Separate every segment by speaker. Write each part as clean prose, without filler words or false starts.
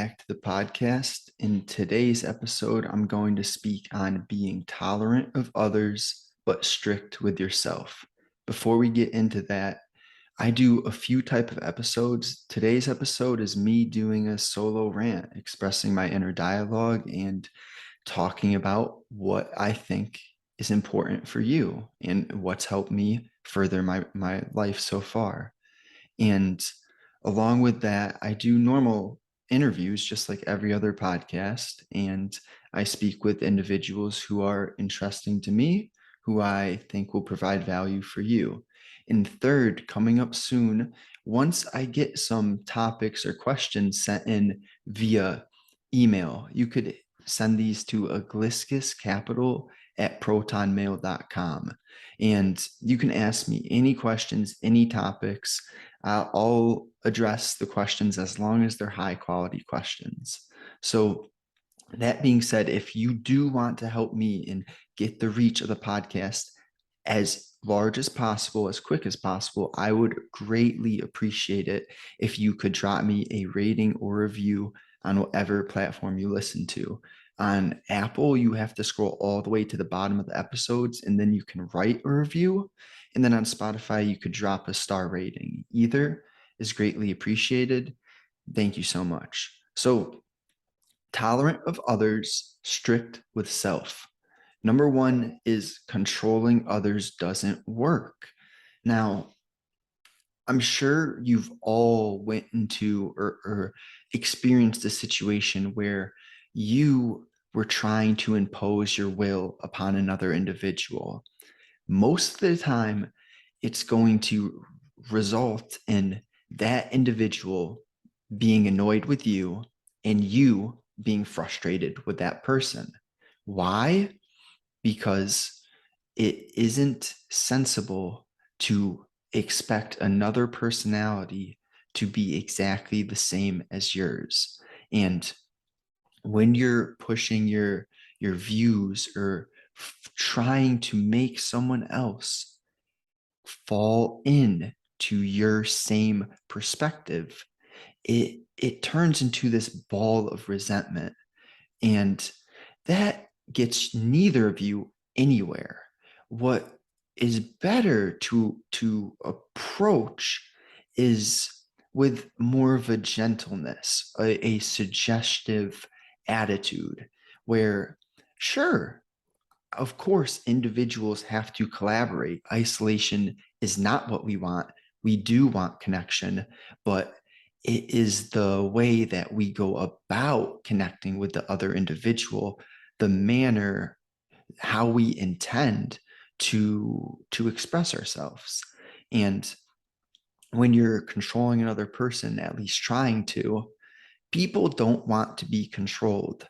Speaker 1: back to the podcast. In today's episode, I'm going to speak on being tolerant of others, but strict with yourself. Before we get into that, I do a few type of episodes. Today's episode is me doing a solo rant, expressing my inner dialogue and talking about what I think is important for you and what's helped me further my life so far. And along with that, I do normal interviews just like every other podcast. And I speak with individuals who are interesting to me, who I think will provide value for you. And third, coming up soon, once I get some topics or questions sent in via email, you could send these to agliscuscapital@protonmail.com. And you can ask me any questions, any topics. I'll address the questions as long as they're high quality questions. So that being said, if you do want to help me and get the reach of the podcast as large as possible, as quick as possible, I would greatly appreciate it if you could drop me a rating or review on whatever platform you listen to. On Apple, you have to scroll all the way to the bottom of the episodes and then you can write a review. And then on Spotify, you could drop a star rating. Either is greatly appreciated. Thank you so much. So, tolerant of others, strict with self. Number one is controlling others doesn't work. Now, I'm sure you've all went into or experienced a situation where you were trying to impose your will upon another individual. Most of the time, it's going to result in that individual being annoyed with you and you being frustrated with that person. Why? Because it isn't sensible to expect another personality to be exactly the same as yours. And when you're pushing your views or trying to make someone else fall in to your same perspective, it turns into this ball of resentment, and that gets neither of you anywhere. What is better to approach is with more of a gentleness, a suggestive attitude where, sure, of course, individuals have to collaborate. Isolation is not what we want. We do want connection, but it is the way that we go about connecting with the other individual, the manner, how we intend to express ourselves. And when you're controlling another person, at least trying to, people don't want to be controlled.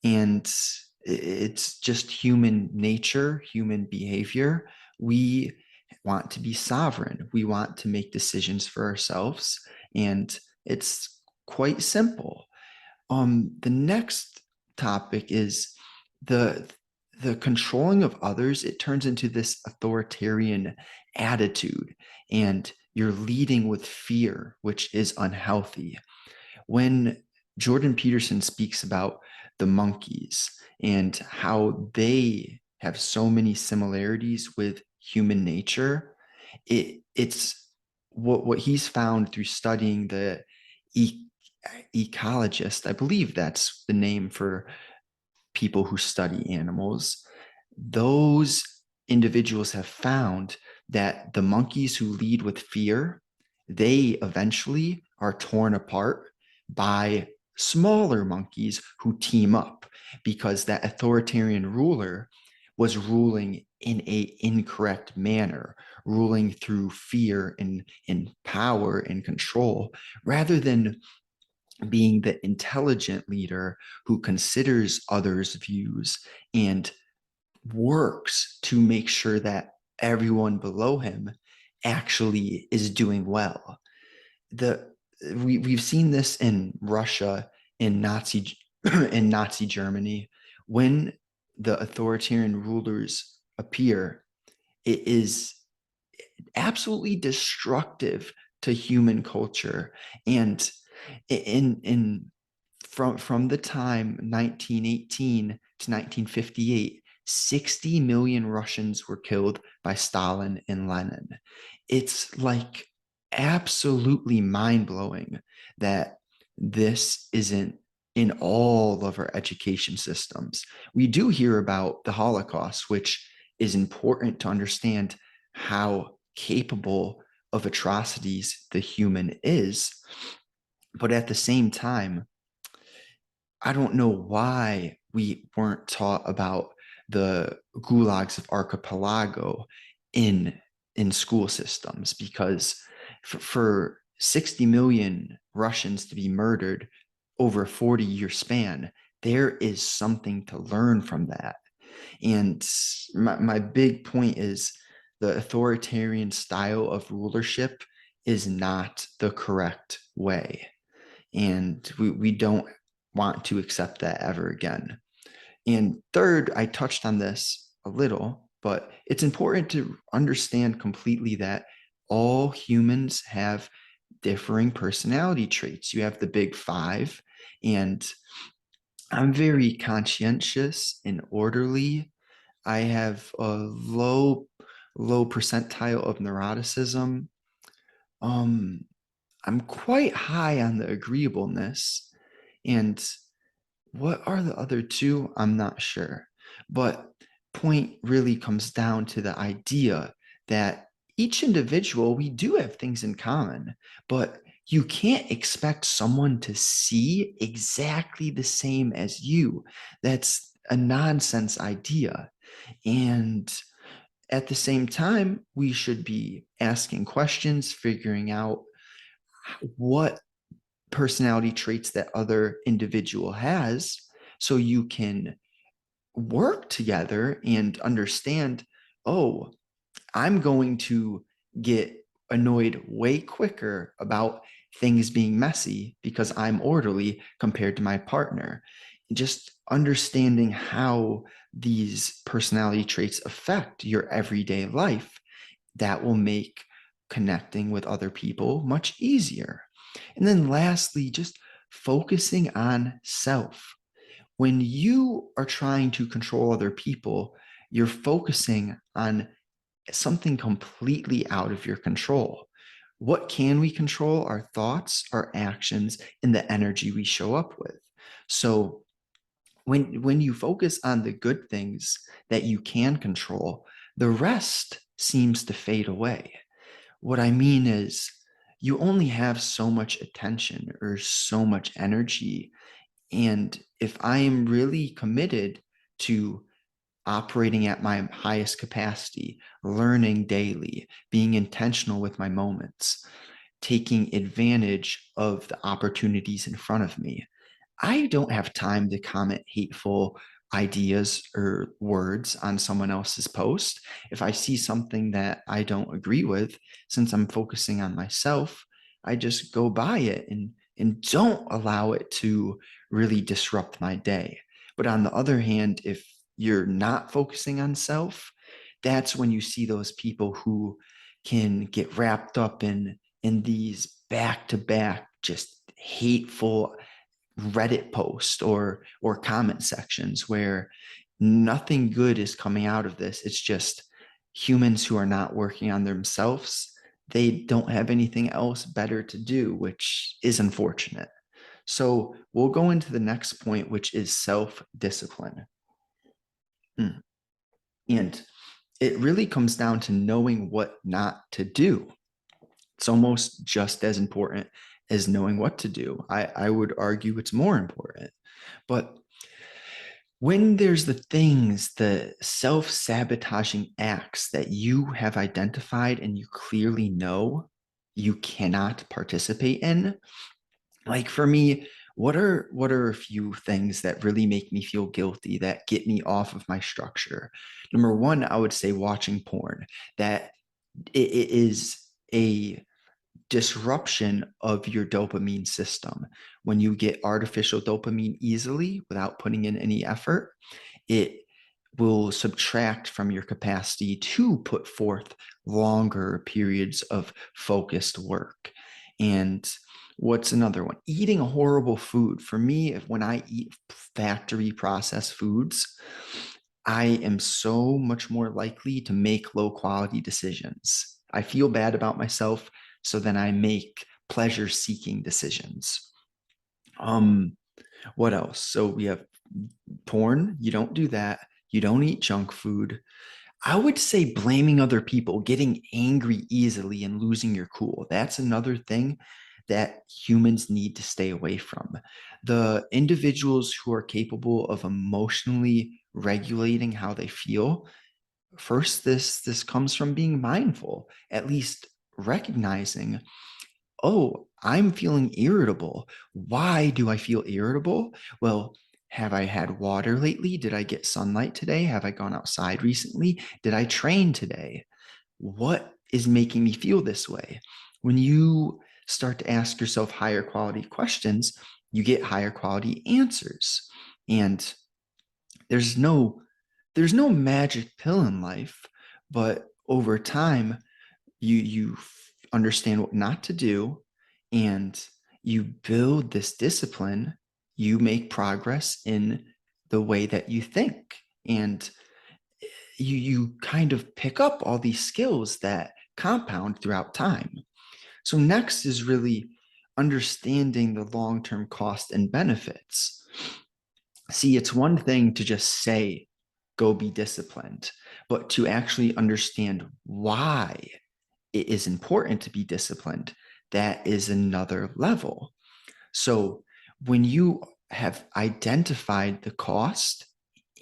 Speaker 1: And it's just human nature, human behavior. We want to be sovereign. We want to make decisions for ourselves. And it's quite simple. The next topic is the the controlling of others. It turns into this authoritarian attitude, and you're leading with fear, which is unhealthy. When Jordan Peterson speaks about the monkeys and how they have so many similarities with human nature, it's what he's found through studying the e- ecologist. I believe that's the name for people who study animals. Those individuals have found that the monkeys who lead with fear, they eventually are torn apart by smaller monkeys who team up because that authoritarian ruler was ruling in a incorrect manner, ruling through fear and power and control, rather than being the intelligent leader who considers others' views and works to make sure that everyone below him actually is doing well. The we've seen this in Russia, in Nazi in Nazi Germany. When the authoritarian rulers appear, it is absolutely destructive to human culture. And in from the time 1918 to 1958, 60 million Russians were killed by Stalin and Lenin. It's like absolutely mind-blowing that this isn't in all of our education systems. We do hear about the Holocaust, which is important to understand how capable of atrocities the human is. But at the same time, I don't know why we weren't taught about the gulags of archipelago in in school systems, because for 60 million Russians to be murdered over a 40-year span, there is something to learn from that. And my big point is the authoritarian style of rulership is not the correct way. And we don't want to accept that ever again. And third, I touched on this a little, but it's important to understand completely that all humans have differing personality traits. You have the big five, and I'm very conscientious and orderly. I have a low percentile of neuroticism. Um, I'm quite high on the agreeableness. And what are the other two? I'm not sure. But point really comes down to the idea that each individual, we do have things in common, but you can't expect someone to see exactly the same as you. That's a nonsense idea. And at the same time, we should be asking questions, figuring out what personality traits that other individual has, so you can work together and understand, oh, I'm going to get annoyed way quicker about things being messy because I'm orderly compared to my partner. Just understanding how these personality traits affect your everyday life, that will make connecting with other people much easier. And then lastly, just focusing on self. When you are trying to control other people, you're focusing on something completely out of your control. What can we control? Our thoughts, our actions, and the energy we show up with. So when you focus on the good things that you can control, the rest seems to fade away. What I mean is, you only have so much attention or so much energy. And if I am really committed to operating at my highest capacity, learning daily, being intentional with my moments, taking advantage of the opportunities in front of me, I don't have time to comment hateful ideas or words on someone else's post. If I see something that I don't agree with, since I'm focusing on myself, I just go by it and don't allow it to really disrupt my day. But on the other hand, if you're not focusing on self, that's when you see those people who can get wrapped up in these back to back just hateful Reddit posts or comment sections where nothing good is coming out of this. It's just humans who are not working on themselves. They don't have anything else better to do, which is unfortunate. So we'll go into the next point, which is self-discipline. And it really comes down to knowing what not to do. It's almost just as important as knowing what to do. I would argue it's more important. But when there's the self-sabotaging acts that you have identified and you clearly know you cannot participate in, like for me, what are a few things that really make me feel guilty, that get me off of my structure? Number one, I would say watching porn. That it is a disruption of your dopamine system. When you get artificial dopamine easily without putting in any effort, it will subtract from your capacity to put forth longer periods of focused work. And What's another one? Eating horrible food. For me, when I eat factory processed foods, I am so much more likely to make low quality decisions. I feel bad about myself, so then I make pleasure seeking decisions. Um, what else? So we have porn. You don't do that. You don't eat junk food. I would say blaming other people, getting angry easily and losing your cool. That's another thing that humans need to stay away from. The individuals who are capable of emotionally regulating how they feel, first, this comes from being mindful, at least recognizing, oh, I'm feeling irritable. Why do I feel irritable? Well, have I had water lately? Did I get sunlight today? Have I gone outside recently? Did I train today? What is making me feel this way? When you start to ask yourself higher quality questions, you get higher quality answers. And there's no there's no magic pill in life, but over time you understand what not to do, and you build this discipline. You make progress in the way that you think, and you kind of pick up all these skills that compound throughout time. So next is really understanding the long-term cost and benefits. See, it's one thing to just say, go be disciplined, but to actually understand why it is important to be disciplined, that is another level. So when you have identified the cost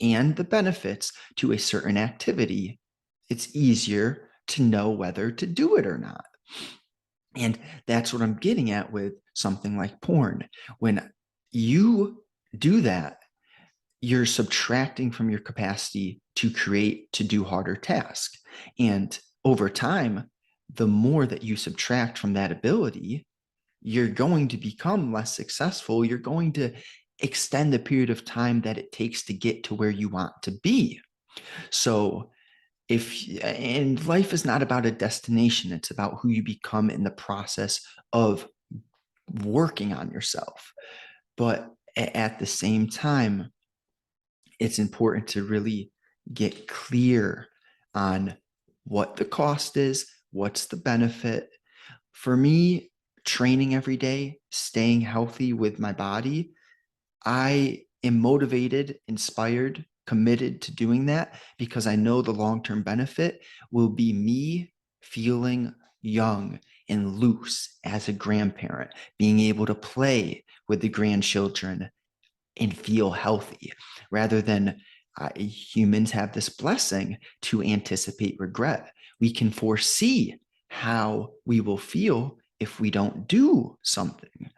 Speaker 1: and the benefits to a certain activity, it's easier to know whether to do it or not. And that's what I'm getting at with something like porn. When you do that, you're subtracting from your capacity to create, to do harder tasks. And over time, the more that you subtract from that ability, you're going to become less successful. You're going to extend the period of time that it takes to get to where you want to be. So, and life is not about a destination, it's about who you become in the process of working on yourself. But at the same time, it's important to really get clear on what the cost is, what's the benefit. For me, training every day, staying healthy with my body, I am motivated, inspired, committed to doing that because I know the long-term benefit will be me feeling young and loose as a grandparent, being able to play with the grandchildren and feel healthy rather than humans have this blessing to anticipate regret. We can foresee how we will feel if we don't do something.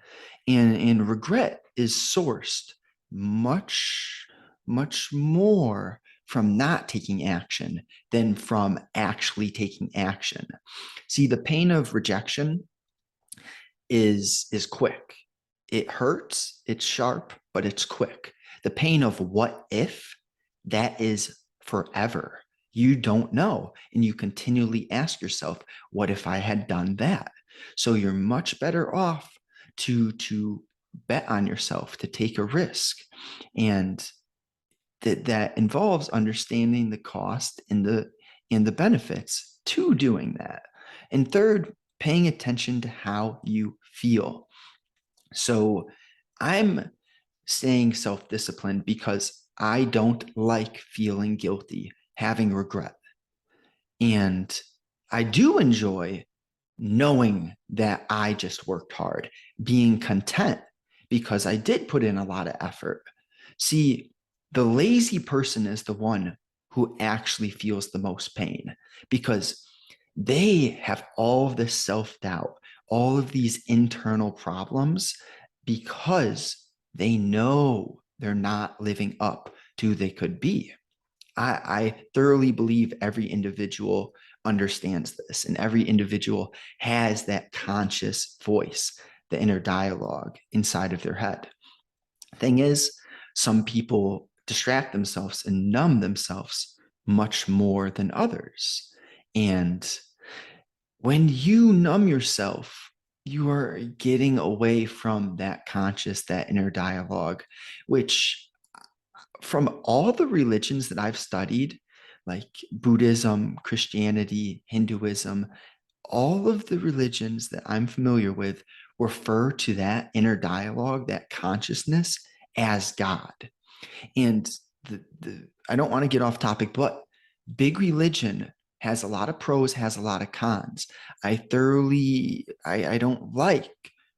Speaker 1: And regret is sourced much, much more from not taking action than from actually taking action. See, the pain of rejection is quick. It hurts, it's sharp, but it's quick. The pain of what if, that is forever. You don't know. And you continually ask yourself, what if I had done that? So you're much better off to bet on yourself, to take a risk. And that involves understanding the cost and the benefits to doing that. And third, paying attention to how you feel. So I'm staying self-disciplined because I don't like feeling guilty, having regret. And I do enjoy knowing that I just worked hard, being content because I did put in a lot of effort. See, the lazy person is the one who actually feels the most pain because they have all of this self-doubt, all of these internal problems because they know they're not living up to who they could be. I thoroughly believe every individual understands this, and every individual has that conscious voice, the inner dialogue inside of their head. Thing is, some people distract themselves and numb themselves much more than others. And when you numb yourself, you are getting away from that conscious, that inner dialogue, which from all the religions that I've studied, like Buddhism, Christianity, Hinduism, all of the religions that I'm familiar with refer to that inner dialogue, that consciousness as God. And I don't want to get off topic, but big religion has a lot of pros, has a lot of cons. I don't like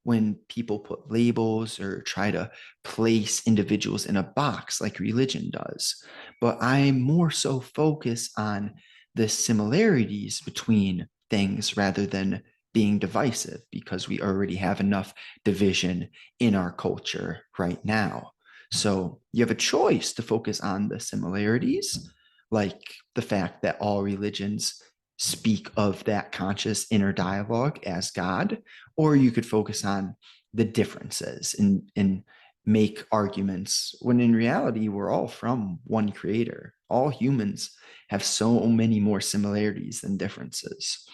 Speaker 1: when people put labels or try to place individuals in a box like religion does. But I'm more so focused on the similarities between things rather than being divisive, because we already have enough division in our culture right now. So you have a choice to focus on the similarities, like the fact that all religions speak of that conscious inner dialogue as God, or you could focus on the differences and make arguments when in reality we're all from one creator. All humans have so many more similarities than differences.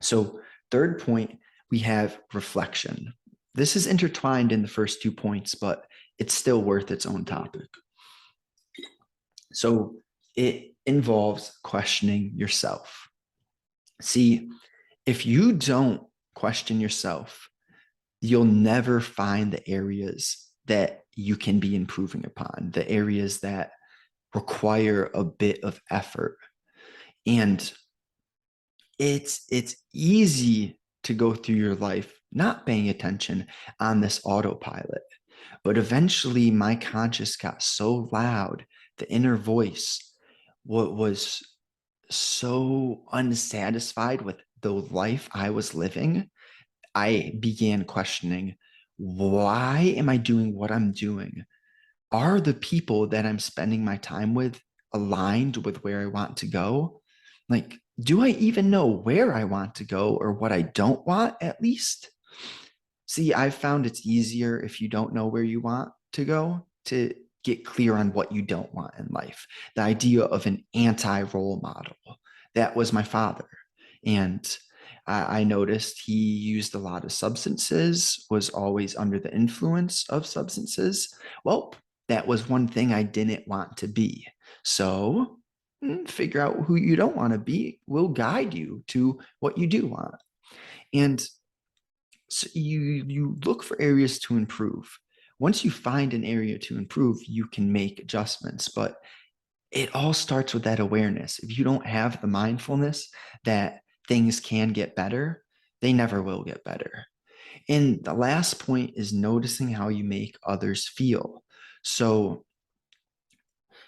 Speaker 1: So, third point, we have reflection. This is intertwined in the first 2 points, but it's still worth its own topic. So, it involves questioning yourself. See, if you don't question yourself, you'll never find the areas that you can be improving upon, the areas that require a bit of effort. And it's easy to go through your life not paying attention on this autopilot. But eventually my conscious got so loud, the inner voice what was so unsatisfied with the life I was living, I began questioning, why am I doing what I'm doing? Are the people that I'm spending my time with aligned with where I want to go? Like, do I even know where I want to go or what I don't want at least? See, I've found it's easier if you don't know where you want to go to get clear on what you don't want in life. The idea of an anti role model. That was my father. And I noticed he used a lot of substances, was always under the influence of substances. Well, that was one thing I didn't want to be. So figure out who you don't want to be will guide you to what you do want. And so you look for areas to improve. Once you find an area to improve, you can make adjustments, but it all starts with that awareness. If you don't have the mindfulness that things can get better, they never will get better. And the last point is noticing how you make others feel. So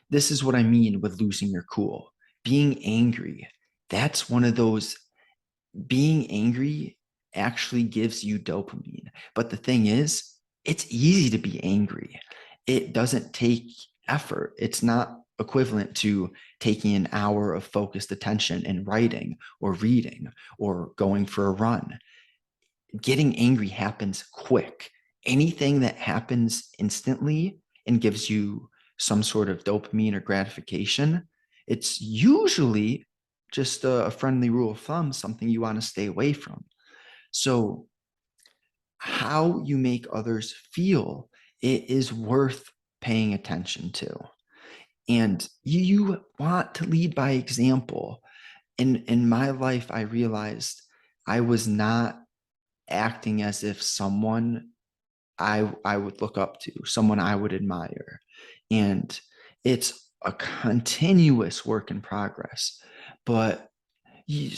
Speaker 1: this is what I mean with losing your cool. Being angry, that's one of those. Being angry actually gives you dopamine. But the thing is, it's easy to be angry. It doesn't take effort. It's not equivalent to taking an hour of focused attention and writing or reading or going for a run. Getting angry happens quick. Anything that happens instantly and gives you some sort of dopamine or gratification, it's usually just a friendly rule of thumb, something you want to stay away from. So, how you make others feel, it is worth paying attention to. And you want to lead by example. In my life, I realized I was not acting as if someone I would look up to, someone I would admire. And it's a continuous work in progress. But you,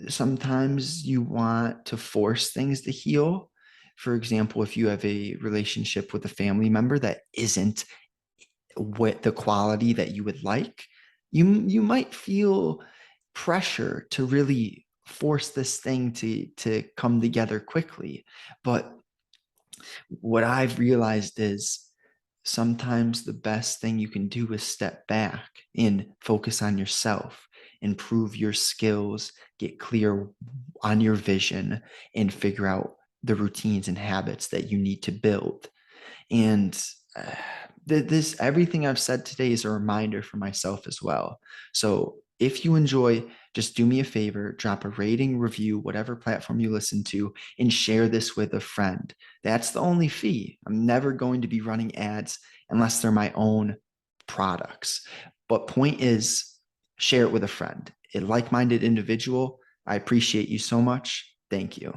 Speaker 1: sometimes you want to force things to heal. For example, if you have a relationship with a family member that isn't what the quality that you would like, you might feel pressure to really force this thing to come together quickly. But what I've realized is sometimes the best thing you can do is step back and focus on yourself, improve your skills, get clear on your vision, and figure out the routines and habits that you need to build. And this everything I've said today is a reminder for myself as well. So if you enjoy just do me a favor, drop a rating, review, whatever platform you listen to, and share this with a friend. That's the only fee. I'm never going to be running ads unless they're my own products. But point is, share it with a friend, a like-minded individual. I appreciate you so much. Thank you.